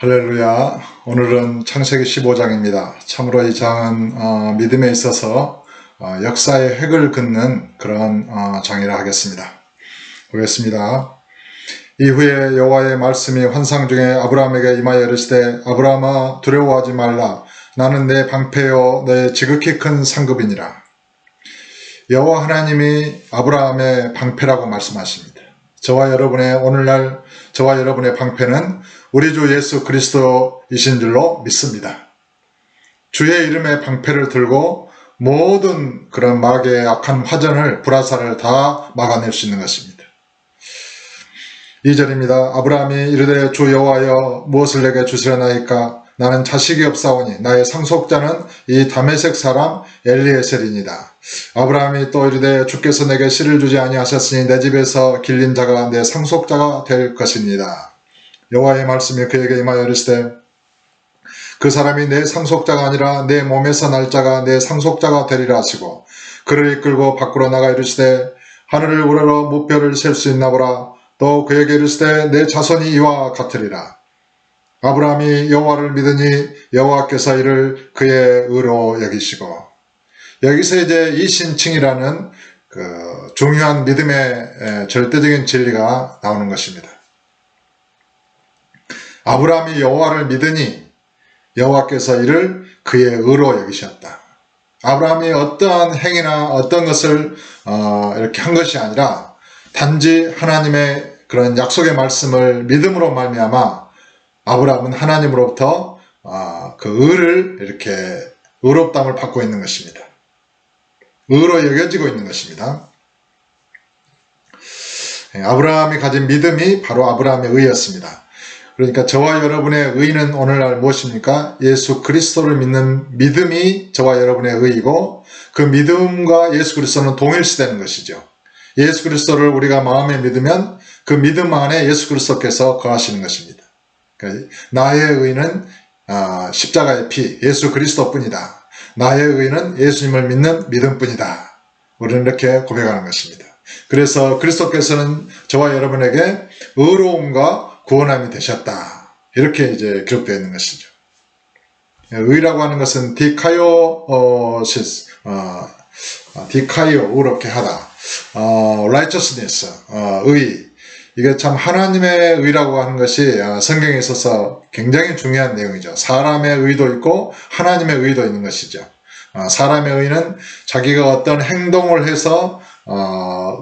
할렐루야. 오늘은 창세기 15장입니다. 참으로 이 장은 믿음에 있어서 역사의 획을 긋는 그런 장이라 하겠습니다. 보겠습니다. 이후에 여호와의 말씀이 환상 중에 아브라함에게 임하여 이르시되 아브라함아 두려워하지 말라. 나는 내 방패요 내 지극히 큰 상급이니라. 여호와 하나님이 아브라함의 방패라고 말씀하십니다. 저와 여러분의 오늘날 저와 여러분의 방패는 우리 주 예수 그리스도이신 줄로 믿습니다. 주의 이름의 방패를 들고 모든 그런 마귀의 악한 화전을 불화살을 다 막아낼 수 있는 것입니다. 2절입니다. 아브라함이 이르되 주 여호와여 무엇을 내게 주시려나이까 나는 자식이 없사오니 나의 상속자는 이 다메섹 사람 엘리에셀이니이다. 아브라함이 또 이르되 주께서 내게 씨를 주지 아니하셨으니 내 집에서 길린 자가 내 상속자가 될 것입니다. 여호와의 말씀이 그에게 임하여 이르시되 그 사람이 내 상속자가 아니라 내 몸에서 날 자가 내 상속자가 되리라 하시고 그를 이끌고 밖으로 나가 이르시되 하늘을 우러러 무뼈를 셀 수 있나 보라. 또 그에게 이르시되 내 자손이 이와 같으리라. 아브라함이 여호와를 믿으니 여호와께서 이를 그의 의로 여기시고, 여기서 이제 이 신칭이라는 그 중요한 믿음의 절대적인 진리가 나오는 것입니다. 아브라함이 여호와를 믿으니 여호와께서 이를 그의 의로 여기셨다. 아브라함이 어떠한 행위나 어떤 것을 이렇게 한 것이 아니라 단지 하나님의 그런 약속의 말씀을 믿음으로 말미암아 아브라함은 하나님으로부터 그 의를 이렇게 의롭다함을 받고 있는 것입니다. 의로 여겨지고 있는 것입니다. 아브라함이 가진 믿음이 바로 아브라함의 의였습니다. 그러니까 저와 여러분의 의는 오늘날 무엇입니까? 예수 그리스도를 믿는 믿음이 저와 여러분의 의이고 그 믿음과 예수 그리스도는 동일시되는 것이죠. 예수 그리스도를 우리가 마음에 믿으면 그 믿음 안에 예수 그리스도께서 거하시는 것입니다. 그러니까 나의 의는 십자가의 피 예수 그리스도뿐이다. 나의 의는 예수님을 믿는 믿음뿐이다. 우리는 이렇게 고백하는 것입니다. 그래서 그리스도께서는 저와 여러분에게 의로움과 구원함이 되셨다. 이렇게 이제 기록되어 있는 것이죠. 의라고 하는 것은 디카이오시스, 디카이오, 의롭게 하다. righteousness, 의. 이게 참 하나님의 의라고 하는 것이 성경에 있어서 굉장히 중요한 내용이죠. 사람의 의도 있고 하나님의 의도 있는 것이죠. 사람의 의는 자기가 어떤 행동을 해서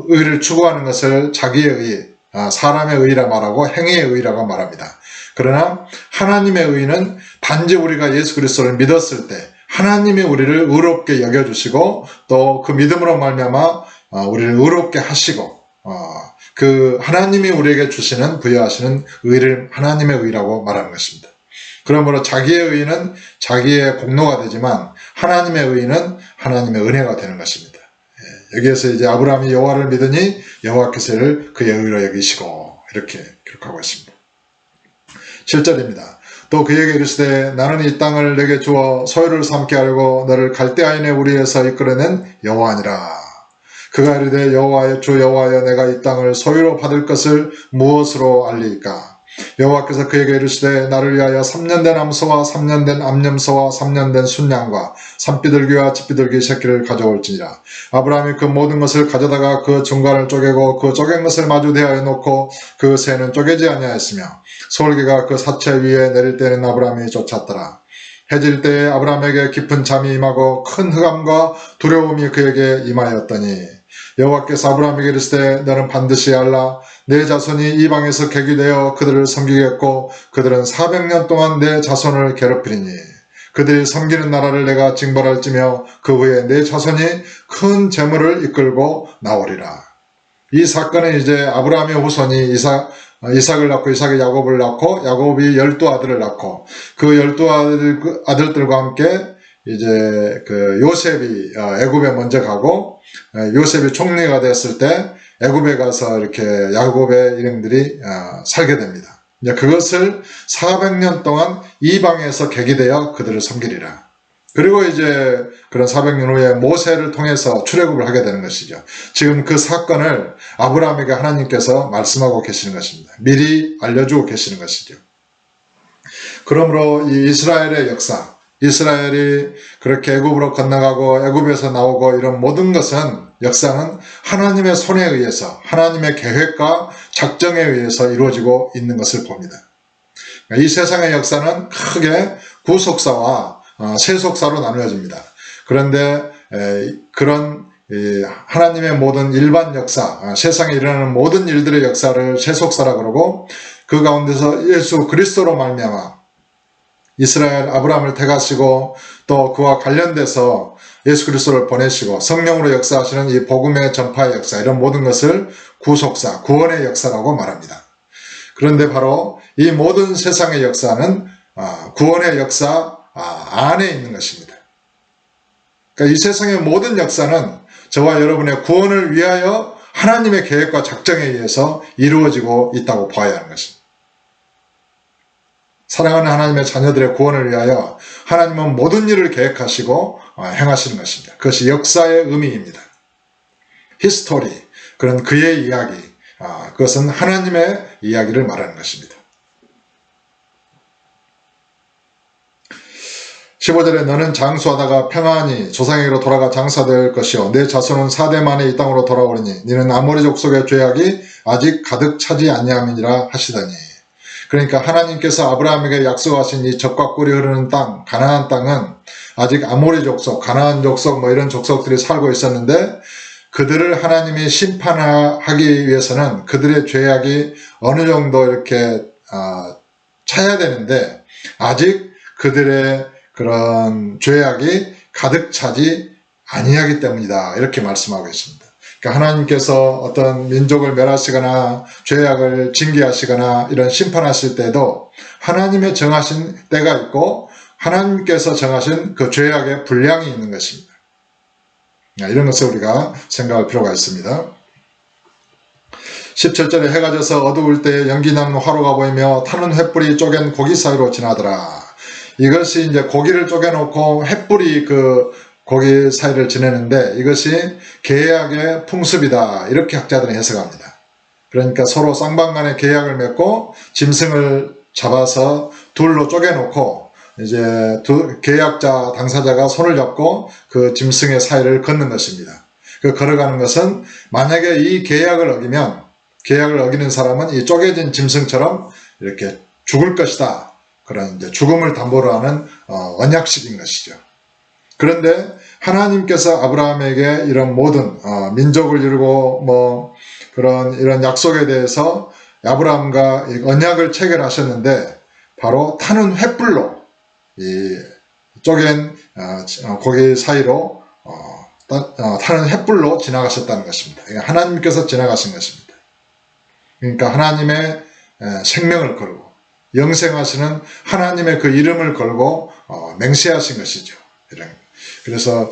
의를 추구하는 것을 자기의 의, 사람의 의라 말하고 행위의 의라고 말합니다. 그러나 하나님의 의는 단지 우리가 예수 그리스도를 믿었을 때 하나님이 우리를 의롭게 여겨주시고 또 그 믿음으로 말미암아 우리를 의롭게 하시고 그 하나님이 우리에게 주시는 부여하시는 의를 하나님의 의라고 말하는 것입니다. 그러므로 자기의 의는 자기의 공로가 되지만 하나님의 의는 하나님의 은혜가 되는 것입니다. 여기에서 이제 아브라함이 여호와를 믿으니 여호와께서 이를 그의 의로 여기시고 이렇게 기록하고 있습니다. 7절입니다. 또 그에게 이르시되 나는 이 땅을 내게 주어 소유를 삼게 하려고 너를 갈대아인의 우리에서 이끌어낸 여호와니라. 그가 이르되 여호와여 주 여호와여 내가 이 땅을 소유로 받을 것을 무엇으로 알리이까? 여호와께서 그에게 이르시되 나를 위하여 3년 된 암소와 3년 된 암염소와 3년 된 순양과 산비둘기와 집비둘기 새끼를 가져올지니라. 아브라함이 그 모든 것을 가져다가 그 중간을 쪼개고 그 쪼갠 것을 마주 대하여 놓고 그 새는 쪼개지 아니하였으며 솔개가 그 사체 위에 내릴 때는 아브라함이 쫓았더라. 해질 때에 아브라함에게 깊은 잠이 임하고 큰 흑암과 두려움이 그에게 임하였더니 여호와께서 아브라함에게 이르시되 너는 반드시 알라. 내 자손이 이방에서 객이되어 그들을 섬기겠고 그들은 400년 동안 내 자손을 괴롭히리니 그들이 섬기는 나라를 내가 징벌할지며 그 후에 내 자손이 큰 재물을 이끌고 나오리라. 이 사건은 이제 아브라함의 후손이 이삭을 낳고 이삭이 야곱을 낳고 야곱이 12아들을 낳고 그 12아들들과 함께 이제 그 요셉이 애굽에 먼저 가고 요셉이 총리가 됐을 때 애굽에 가서 이렇게 야곱의 일행들이 살게 됩니다. 이제 그것을 400년 동안 이방에서 객이되어 그들을 섬기리라. 그리고 이제 그런 400년 후에 모세를 통해서 출애굽을 하게 되는 것이죠. 지금 그 사건을 아브라함에게 하나님께서 말씀하고 계시는 것입니다. 미리 알려주고 계시는 것이죠. 그러므로 이 이스라엘의 역사, 이스라엘이 그렇게 애굽으로 건너가고 애굽에서 나오고 이런 모든 것은 역사는 하나님의 손에 의해서 하나님의 계획과 작정에 의해서 이루어지고 있는 것을 봅니다. 이 세상의 역사는 크게 구속사와 세속사로 나누어집니다. 그런데 그런 하나님의 모든 일반 역사, 세상에 일어나는 모든 일들의 역사를 세속사라 그러고 그 가운데서 예수 그리스도로 말미암아 이스라엘 아브라함을 택하시고 또 그와 관련돼서 예수 그리스도를 보내시고 성령으로 역사하시는 이 복음의 전파의 역사, 이런 모든 것을 구속사, 구원의 역사라고 말합니다. 그런데 바로 이 모든 세상의 역사는 구원의 역사 안에 있는 것입니다. 그러니까 이 세상의 모든 역사는 저와 여러분의 구원을 위하여 하나님의 계획과 작정에 의해서 이루어지고 있다고 봐야 하는 것입니다. 사랑하는 하나님의 자녀들의 구원을 위하여 하나님은 모든 일을 계획하시고 행하시는 것입니다. 그것이 역사의 의미입니다. 히스토리, 그런 그의 이야기, 그것은 하나님의 이야기를 말하는 것입니다. 15절에 너는 장수하다가 평안히 조상에게로 돌아가 장사될 것이요 내 자손은 4대 만에 이 땅으로 돌아오리니 너는 아모리 족속의 죄악이 아직 가득 차지 아니함이니라 하시더니, 그러니까 하나님께서 아브라함에게 약속하신 이 젖과 꿀이 흐르는 땅, 가나안 땅은 아직 아모리 족속, 가나안 족속 이런 족속들이 살고 있었는데 그들을 하나님이 심판하기 위해서는 그들의 죄악이 어느 정도 이렇게 차야 되는데 아직 그들의 그런 죄악이 가득 차지 아니하기 때문이다, 이렇게 말씀하고 있습니다. 그러니까 하나님께서 어떤 민족을 멸하시거나 죄악을 징계하시거나 이런 심판하실 때도 하나님의 정하신 때가 있고 하나님께서 정하신 그 죄악의 분량이 있는 것입니다. 이런 것을 우리가 생각할 필요가 있습니다. 17절에 해가 져서 어두울 때 연기 나는 화로가 보이며 타는 횃불이 쪼갠 고기 사이로 지나더라. 이것이 이제 고기를 쪼개놓고 횃불이 그 고기 사이를 지내는데 이것이 계약의 풍습이다, 이렇게 학자들은 해석합니다. 그러니까 서로 쌍방간에 계약을 맺고 짐승을 잡아서 둘로 쪼개놓고 이제 계약자 당사자가 손을 잡고 그 짐승의 사이를 걷는 것입니다. 그 걸어가는 것은 만약에 이 계약을 어기면, 계약을 어기는 사람은 이 쪼개진 짐승처럼 이렇게 죽을 것이다, 그런 이제 죽음을 담보로 하는 언약식인 것이죠. 그런데 하나님께서 아브라함에게 이런 모든 민족을 이루고 이런 약속에 대해서 아브라함과 언약을 체결하셨는데 바로 타는 횃불로 이 쪼갠 고기 사이로 타는 횃불로 지나가셨다는 것입니다. 하나님께서 지나가신 것입니다. 그러니까 하나님의 생명을 걸고 영생하시는 하나님의 그 이름을 걸고 맹세하신 것이죠. 그래서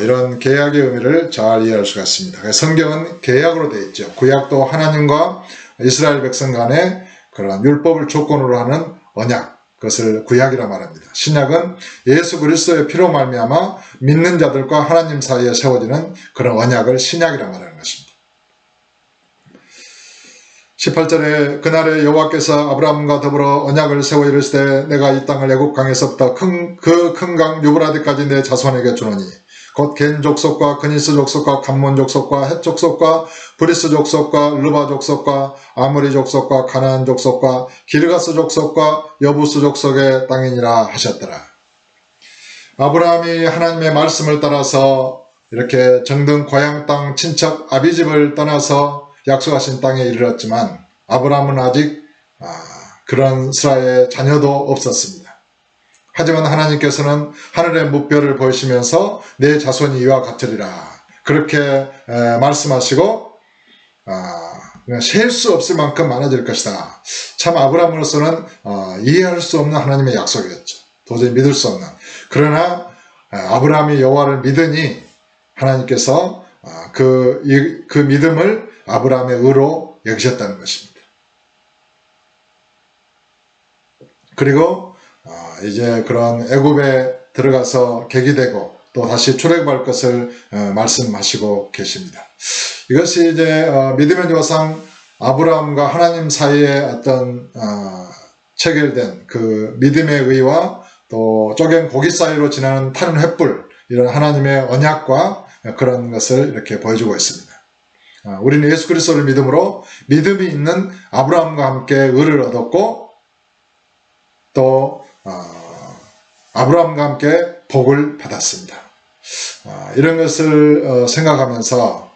이런 계약의 의미를 잘 이해할 수가 있습니다. 성경은 계약으로 되어 있죠. 구약도 하나님과 이스라엘 백성 간의 그런 율법을 조건으로 하는 언약, 그것을 구약이라 말합니다. 신약은 예수 그리스도의 피로 말미암아 믿는 자들과 하나님 사이에 세워지는 그런 언약을 신약이라 말하는 것입니다. 18절에 그날에 여호와께서 아브라함과 더불어 언약을 세워 이르시되 내가 이 땅을 애굽 강에서부터 그 큰 강 유브라데까지 내 자손에게 주노니 곧 겐 족속과 그니스 족속과 감몬 족속과 헷 족속과 브리스 족속과 르바 족속과 아모리 족속과 가나안 족속과 기르가스 족속과 여부스 족속의 땅이니라 하셨더라. 아브라함이 하나님의 말씀을 따라서 이렇게 정든 고향 땅 친척 아비집을 떠나서 약속하신 땅에 이르렀지만 아브라함은 아직 그런 스라의 자녀도 없었습니다. 하지만 하나님께서는 하늘의 무뼈를 보이시면서 내 자손이 이와 같으리라, 그렇게 말씀하시고 셀 수 없을 만큼 많아질 것이다. 참 아브라함으로서는 이해할 수 없는 하나님의 약속이었죠. 도저히 믿을 수 없는. 그러나 아브라함이 여호와를 믿으니 하나님께서 그 믿음을 아브라함의 의로 여기셨다는 것입니다. 그리고 이제 그런 애굽에 들어가서 객이되고 또 다시 출애굽할 것을 말씀하시고 계십니다. 이것이 이제 믿음의 조상 아브라함과 하나님 사이의 어떤 체결된 그 믿음의 의와 또 쪼갠 고기 사이로 지나는 타는 횃불, 이런 하나님의 언약과 그런 것을 이렇게 보여주고 있습니다. 우리는 예수 그리스도를 믿음으로 믿음이 있는 아브라함과 함께 의를 얻었고 또 아브라함과 함께 복을 받았습니다. 이런 것을 생각하면서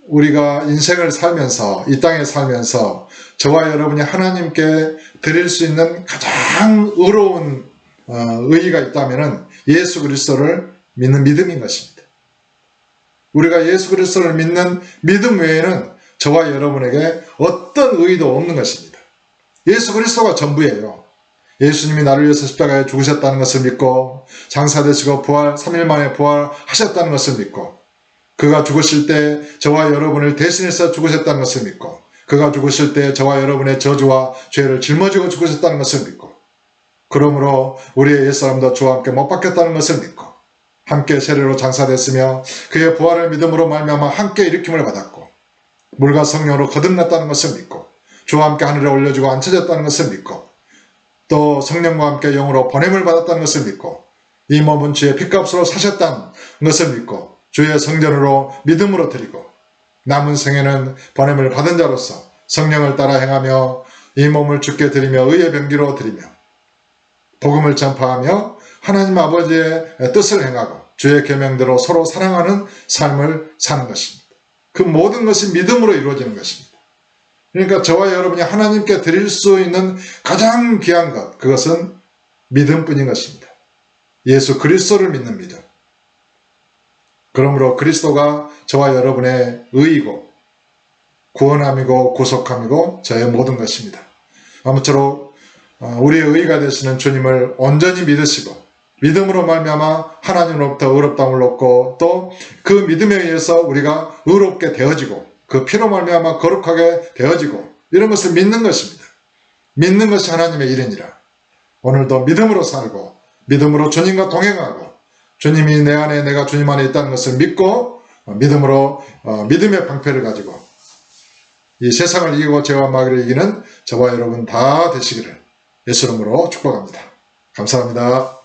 우리가 인생을 살면서 이 땅에 살면서 저와 여러분이 하나님께 드릴 수 있는 가장 의로운 의의가 있다면 예수 그리스도를 믿는 믿음인 것입니다. 우리가 예수 그리스도를 믿는 믿음 외에는 저와 여러분에게 어떤 의의도 없는 것입니다. 예수 그리스도가 전부예요. 예수님이 나를 위해서 십자가에 죽으셨다는 것을 믿고 장사되시고 3일 만에 부활하셨다는 것을 믿고 그가 죽으실 때 저와 여러분을 대신해서 죽으셨다는 것을 믿고 그가 죽으실 때 저와 여러분의 저주와 죄를 짊어지고 죽으셨다는 것을 믿고 그러므로 우리의 옛사람도 주와 함께 못 박혔다는 것을 믿고 함께 세례로 장사됐으며 그의 부활을 믿음으로 말미암아 함께 일으킴을 받았고 물과 성령으로 거듭났다는 것을 믿고 주와 함께 하늘에 올려주고 앉혀졌다는 것을 믿고 또 성령과 함께 영으로 번냄을 받았다는 것을 믿고 이 몸은 주의 핏값으로 사셨다는 것을 믿고 주의 성전으로 믿음으로 드리고 남은 생에는 번냄을 받은 자로서 성령을 따라 행하며 이 몸을 주께 드리며 의의 병기로 드리며 복음을 전파하며 하나님 아버지의 뜻을 행하고 주의 계명대로 서로 사랑하는 삶을 사는 것입니다. 그 모든 것이 믿음으로 이루어지는 것입니다. 그러니까 저와 여러분이 하나님께 드릴 수 있는 가장 귀한 것, 그것은 믿음뿐인 것입니다. 예수 그리스도를 믿는 믿음. 그러므로 그리스도가 저와 여러분의 의이고 구원함이고 구속함이고 저의 모든 것입니다. 아무쪼록 우리의 의가 되시는 주님을 온전히 믿으시고 믿음으로 말미암아 하나님으로부터 의롭다함을 얻고 또 그 믿음에 의해서 우리가 의롭게 되어지고 그 피로 말미암아 거룩하게 되어지고 이런 것을 믿는 것입니다. 믿는 것이 하나님의 일이니라. 오늘도 믿음으로 살고 믿음으로 주님과 동행하고 주님이 내 안에 내가 주님 안에 있다는 것을 믿고 믿음으로 믿음의 방패를 가지고 이 세상을 이기고 죄와 마귀를 이기는 저와 여러분 다 되시기를 예수 이름으로 축복합니다. 감사합니다.